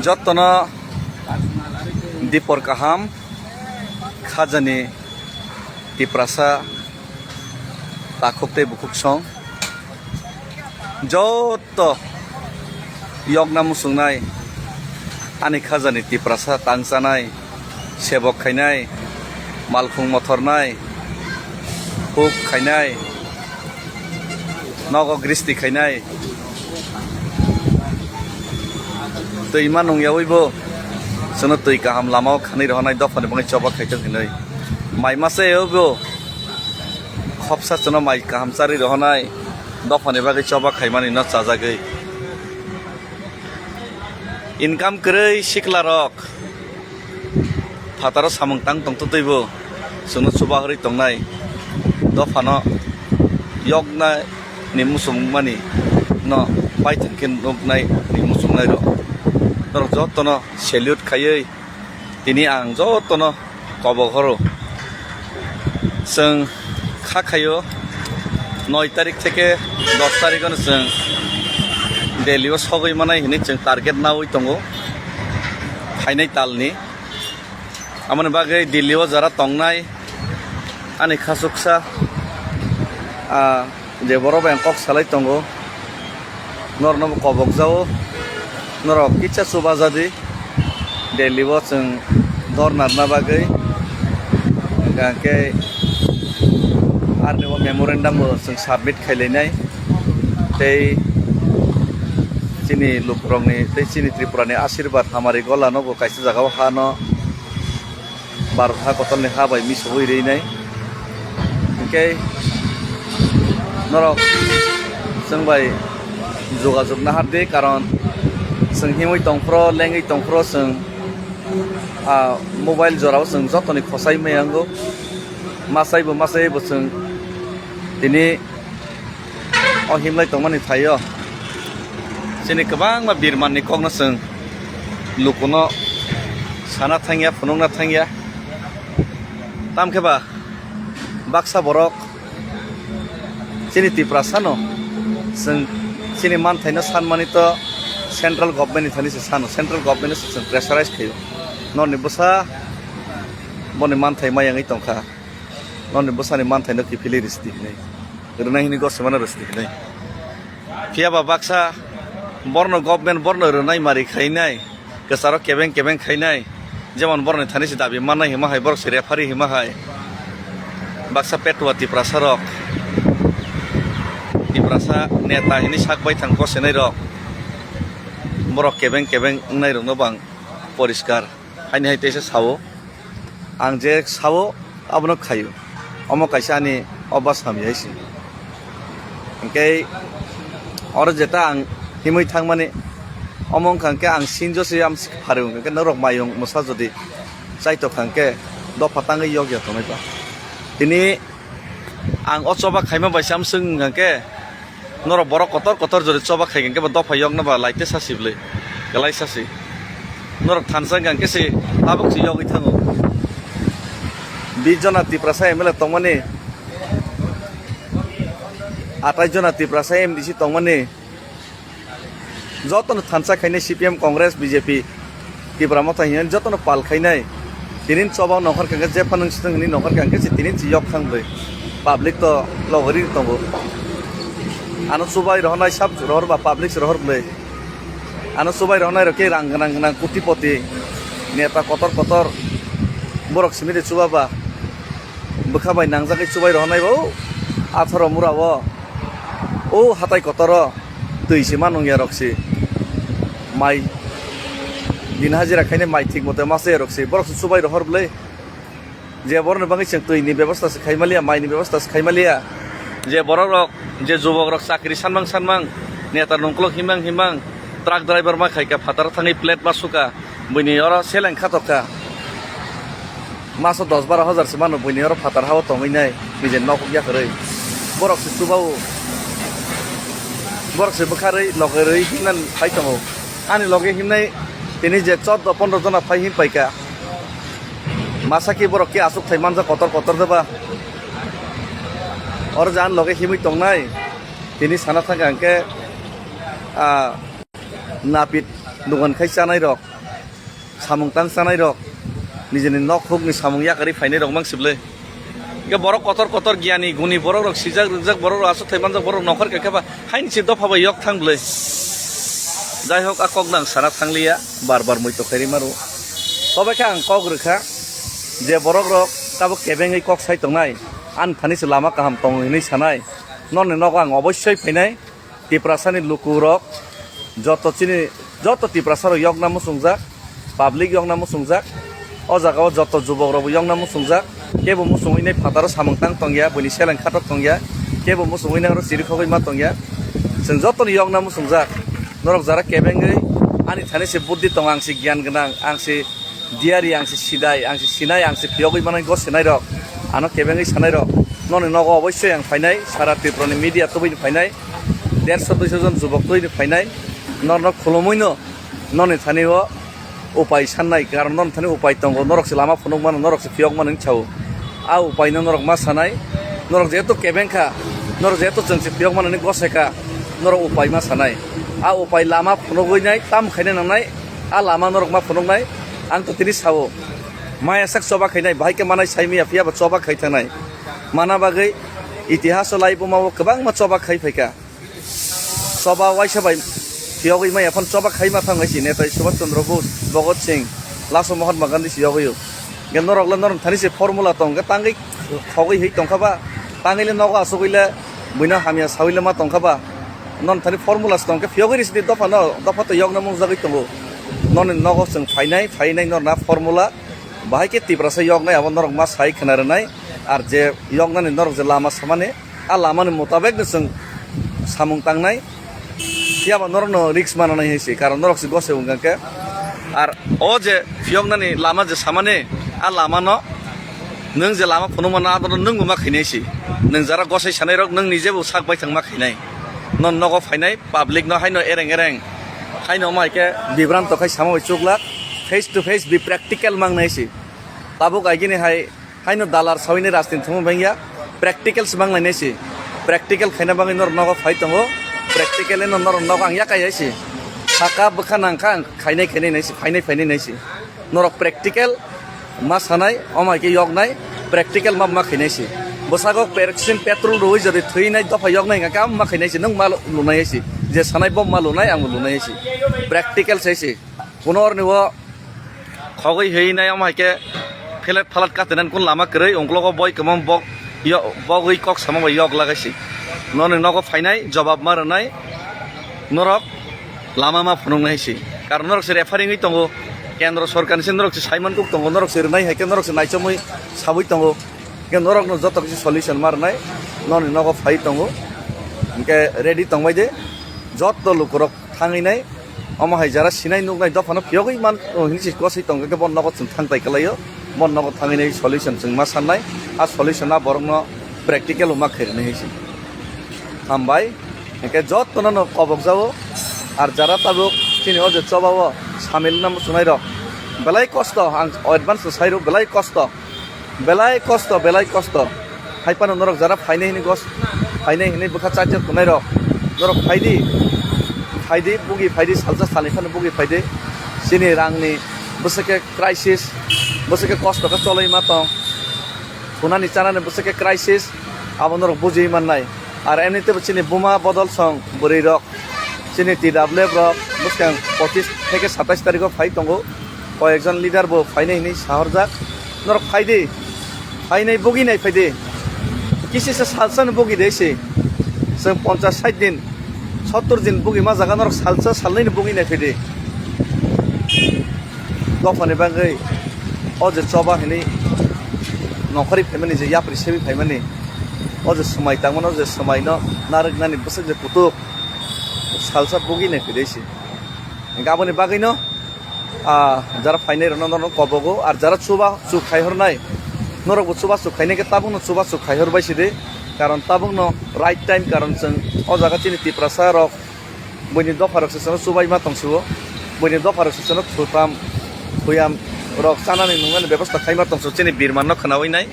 যত্ন দীপর কাহাম খাজানি তিপ্রাসা তাকুকতে বুকুক সং যত यगना मुसुंनाय आनि खाजानि तिप्रासा तांजानाय सेबक खायनाय मालफुं मथरनाय हुक खायनाय नग ग्रिस्ति खायनाय दैमा नंयावैबो जोंनो दै गाहाम लामायाव खानै रहनाय दफानि बाङै चबा खायथों हिनै माइ मासेयावबो खबसा जोंनो माइ गाहाम चारि रहनाय दफानि बागै चबा खायमानि न चाजागै इनकाम करै सिख्ला रक फाताराव सामों तां तंतुतैबो जोंनो सुबा हरै तंनाय दफानो यगना नि मुसुंमानि न बायथांखिन नुनाय नि मुसुंनाय र जतनो सेल्युट खायै दिनै आं जतनो कबहरो जों खाखायो 9 तारिख থেকে 10 तारिखनो जों दिल्लीयाव सौहैमानाय हिनै जों टार्गेट नावै दङ फायनाय तालनि आमोन बागै दिल्लीयाव जारा तंनाय आनि खासुकसा जे बर' बेंकक सालाय दङ नरनो कबक जाओ नर किच्छा सुबा जादि दिल्लीयाव जों धरनारना बागै गांके आरनिबो मेमोरेन्डाम जों साबमिट खायलायनाय दै चीनी लुकरंनि दै चीनी त्रिपुरानि आशीर्बाद हामारि गलानोबो खायसे जागायाव हानो भारत हा गतलनि हा बाय मिसौ हैरैनाय ओंखाय नरक जों बाय जगाजगना हादे कारन जों हिमै तंफ्र लेङै तंफ्र जों मबाइल जराव जों जतनि खसाय मैयांगौ मासायबो जों दिनै अहिमलाय तंमानि थायो जोंनि गोबां बिरमाननि कगनो जों लुकनो साना थांगिया फुनंना थांगिया तामखेबा बाक्सा बरक जोंनि तिप्रासानो जों जोंनि मानथायनो सानमानि तो सेन्ट्रेल गभर्नमेन्टनि थानिसो सानो सेन्ट्रेल गभर्नमेन्टनि जों प्रेसाराइज खायो नरनि बोसा बनि मानथाय मायाङै तंखा नरनि बोसानि मानथायनो किफिलि रिस्ति हिनै रोनायनि गसमाना रिस्ति हिनै फियाबा बाक्सा बर्न गभर्नमेन्ट बर्न रोनाय मारि खायनाय गोसारो केबें खायनाय जेमन बर्न थानिसो दाबि मानाय हिमाहाय बरक रेफारि हिमाहाय बाक्सा पेटुवा तिप्रासा रक तिप्रासा नेता हिनि साकबाय थां कसेनाय रक बरक केबें नाय रंनो बां परिष्कार हायनि हायतेसे सावो आं जे सावो आबनो खायो अम कायसे आनि अबास हामियायसि ओंखाय और जेता आं हिमै थां माने अमं खांके आं सिनजोसे आम फारेउ खांके नरक मायं मोसा जदि जायतो खांके दफाताङै यग्य तनायबा दिनै आं अचबा खायमा बायसाम जों खांके नरक बर कतर जदि चबा खायगोन के दफा यगनबा लाइते सासिबलै गलाय सासि नरक थानसा खांके से आबक से यगै थाङो 20 जना तिप्रासा एमएलए तंमाने 28 जना तिप्रासा एमडीसी तंमाने जतन थानसा खायनाय सीपीएम कांग्रेस बीजेपी तिप्रा मथा हिन जतन पाल खायनाय दिनै चबाव नखर खांके जे फानंसितंनि नखर खांके से दिनै जियक खांबै पाब्लिक तो लगरि दंबो आनो सुबाय रहनाय सब रहर बा पाब्लिक रहर बै आनो सुबाय रहनाय रके रांगनां कोटिपति नेता कतर बरक सिमिरे सुबाबा बोखाबाय नांजाकै सुबाय रहनाय बो 18 मुराव ओ हाताय कतर दैसिमा नंगिया रक्सि माइ दिन हाजिरा खायनाय माइ थिक मते मासे रक्सि बरक सुबाय रहर बै जे बरनो बाङै जों दैनि व्यवस्था से खायमालिया माइनि व्यवस्था से खायमालिया जे बरक जे जुबक रक साख्रि सानमां नेता नंकलक हिमां ट्राक ड्राइवर मा खायका फातार थाङै प्लेट मासुका बैनि और सेलें खातका मासो 10-12 हजार से मानो बैनि और फातार हाव तंगैनाय बिजेन नक याखरै बरक से सुबाव बरक से बखारै लगरै हिमनान फायतंगौ आनि लगे हिमनाय दिनै जे 14-15 जना फायहिन पाइका मासाकी बरक के आसुक थाइमानजा कतर देबा और जान लगे हिमै तंनाय दिनै साना थांगांके napit dungan khai chanai rok samung tang chanai rok nijini nok huk ni samung yakari phainai rok mangsible ge borok kotor gyani guni borok rok sijak rijak borok rok asu thaimanjak borok nokhor kakaba haini si dofa bai yok thangble jai hok akok nang sana thanglia bar moi to khairi maru tobe kha ang kok rekha je borok rok tabo kebengai kok sai tongnai an thani se lama kaham tong ni sanai non nok ang obossoi phainai tiprasani lukurok joto tiprasar yok namu sungjak public yok namu sungjak o jagao joto jubok rok yok namu sungjak kebo musungoi nei phataro samung tang tongya boni selang khatok tongya kebo musungoi nang ro siri khogoi ma tongya जों जतन yok namu sungjak norok jara kebengai ani thani se buddhi tong angsi gyan gnang angsi diari angsi sidai angsi sinai angsi pyogoi manai go sinai rok ano kebengai sanai rok noni nogo obossoi ang phainai sara tiproni media toboi phainai 150-200 জন যুবক তৈরি ফাইনাই নরক খুলমইনো ননি থানিও উপায় সান্নাই কারণ নন Thani উপায় তঙ্গ নরকসে লামা ফনুক মান নরকসে ফিয়ক মান চাও আ উপায় নরক মা সানাই নরক যেহেতু কেবেংখা নরক যেহেতু जोंसे ফিয়ক মান গসেকা নরক উপায় মা সানাই আ উপায় লামা ফনুগইনাই তাম খাইনে নানাই আ লামা নরক মা ফনুকনাই আং তো তিনি সাও মায়া সাক চবা খাইনাই ভাইকে মানাই সাইমিয়া ফিয়াবা চবা খাইথানাই মানা বাগै ইতিহাস লাইবো মাও गोबां मा चबा खाइ फैका चबा वाइसा बाय फियगै माय फन चबा खाइ मा थांगासि नेताय सुभाष चंद्र बोस भगत सिंह लासो महात्मा गांधी सियगैयो गे नरकला नरम थानिसे फर्मुला तंग तांगै खगै है तंखाबा तांगैले नगा असगैले बुइना हामिया सावैले मा तंखाबा नन थानि फर्मुला तंग फियगै रिसि दफा तो यगना मुं जागै तंगो नन नगो जों फाइनाय नरना फर्मुला बाहायके तिब्रासा यगनाय आबो नरक मा साइ खनारनाय আর যে ইয়ংনানি নরক যে লামা সামানে আ লামানি মোতাবেক जों সামুং তাংনাই সিয়াবা নরকনো রিক্স মানানাই হইছে কারণ নরক সে গসে উঙ্গাকে আর ও যে ফিয়ংনানি লামা যে সামানে আ লামানো नों যে লামা ফনুমানা আদর नों मा खैनायसि नों যারা গসাই সানাই রক नों নিজেবো সাকবাই थां मा खैनाय नन नगो फाइनाय पाब्लिक न हाइनो एरें हाइनो माइके बिब्रान्त खाय सामो चुगला फेस टू फेस बि प्रेक्टिकल मांगनायसि ताबो गायगिनि हाइनो दालार सावैनि राजनीति थमो भैया प्रेक्टिकल सिबां लायनायसि प्रेक्टिकल खायना बाङै नर नगो फाइ दङो प्रेक्टिकल नर नगो आं याकायसि साका बखा नांखा खायनाय नायसि फाइनाय नायसि नरक प्रेक्टिकल मा सानाय अमाइके यगनाय प्रेक्टिकल मा खायनायसि बसागो पेरक्सिन पेट्रोल रोय जदि थैनाय दफा यगनाय का मा खायनायसि नों मा लुनायसि जे सानाय बम मा लुनाय आं लुनायसि प्रेक्टिकल सैसि पुनरनिव खगै हैनाय अमाइके फेलेट फालाट कातेनान कोन लामा करै अंग्लगो बय कमम बगै कक सामा यग लागासि ननि नगो फाइनाय जवाब मारनाय नरक लामा मा फुनुंनायसि कारण नरक से रेफारिं है तंगो केंद्र सरकार से नरक से साइमन कुक तंगो नरक से नाय हाइके नरक से नायचमै साबै तंगो के नरक न जत किसी सल्यूशन मारनाय ननि नगो फाइ तंगो के रेडी तंगबाय दे जत लुकरक थाङैनाय अमा हाइजारा सिनाय नुनाय दफानो फियगै मान हिंसि कसै तंगो के बन नगो जों थांताय कलायो मन नगो थाङैनाय सल्यूशन जों मा साननाय आ सल्यूशना बरंनो प्रेक्टिकल मा खैरनाय हैसि हामबाय के जत न कबक जावो আর যারা তাবুক তিনি অজে চবাও সামিল নাম শুনাই রক বেলাই কষ্ট আং এডভান্স সাইরো বেলাই কষ্ট হাইপানো নরক যারা ফাইনাই হিনি গস ফাইনাই হিনি বখা চাইতে শুনাই রক নরক ফাইদি বুগি ফাইদি সালজা সালিখানো বুগি ফাইদি সিনি রাংনি বসকে ক্রাইসিস বসকে কষ্টকে চলাই মাতং শুনানি চানানি বসকে ক্রাইসিস আবো নরক বুঝি মাননাই আর এমনিতে চিনি বোমা বদল সং বরি রক চিনি TWF রক বুঝকাং 25 থেকে 27 তারিখও ফাই তঙ্গো কয়েকজন লিডার বো ফাইনাই হিনি সাহরজাক নরক ফাইনাই বুগি নাই ফাইদে কিসিসে সালসান বুগি দেছে जों 50-60 दिन 70 दिन बुगि मा जागा नरक सालसा सालनैनि बुगि नाय फाइदे दफानि बागै अजे चबा हिनि नखरि फेमानि जे याप्रि सेबि फाइमानि अजे समाय तांमोन अजे समायनो नारगनानि बसे जे पुतु सालसा बुगि नाय फाइदेसि गाबोनि बागैनो যারা ফাইনাই রনন কবগো আর যারা চুক খাইহরনাই নরক চুক খাইনাयके ताबुनो चुक खाइहरबायसि दे कारण ताबुनो राइट टाइम कारण जों अ जागा चिनि तिप्रासा रक बयनि दफा रक सेसनो सुबाय मा तंसुओ बयनि दफा रक सेसनो थुफ्राम भयाम रक चानानि नुंगानि व्यवस्था खाइमा तंसु चिनि बिरमान खनावैनाय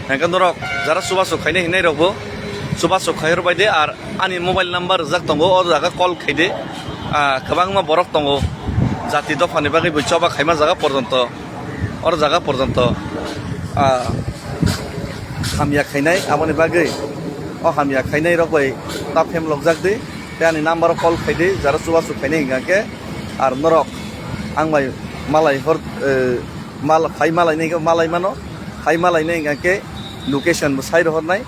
हेंका नरक जारा चुक खाइनाय हिनाय रकबो चुक खाइहरबाय दे आर आनि मोबाइल नाम्बार जाक तंगो अ जागा कल खाइदे kwbangma borok tongo jati dofani bagui bai choba khaima jaga porjonto or jaga porjonto hamya khainai amoni bagui o hamya khainai rok bai ta phem logjak de tani number call khaide jara chuba chu khainai hingake ar norok ang bai malai hor mal khai malai nei malai mano khai malai nei hingake location sai rohornai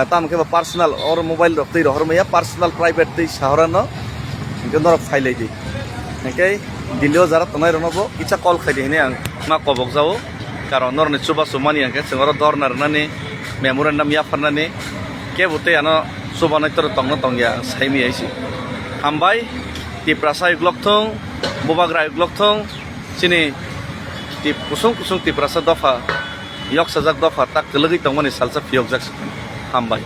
tamke personal or mobile rok tei rohormaya personal private tei shahorano hingke norok phailai di hingke dillio jara tonai ronobo kicha call khaide hine ang ma kobok jao karon norni chuba chumani hingke chungaro dornar nani memorandum ya farnani kebute ano chuba nai tor tongno tongya saimi aisi hambai ti prasai glokthong bobagra glokthong chini ti kusung ti prasa dofa yok sajak dofa tak telegi tongmani salsa piyok jak hambai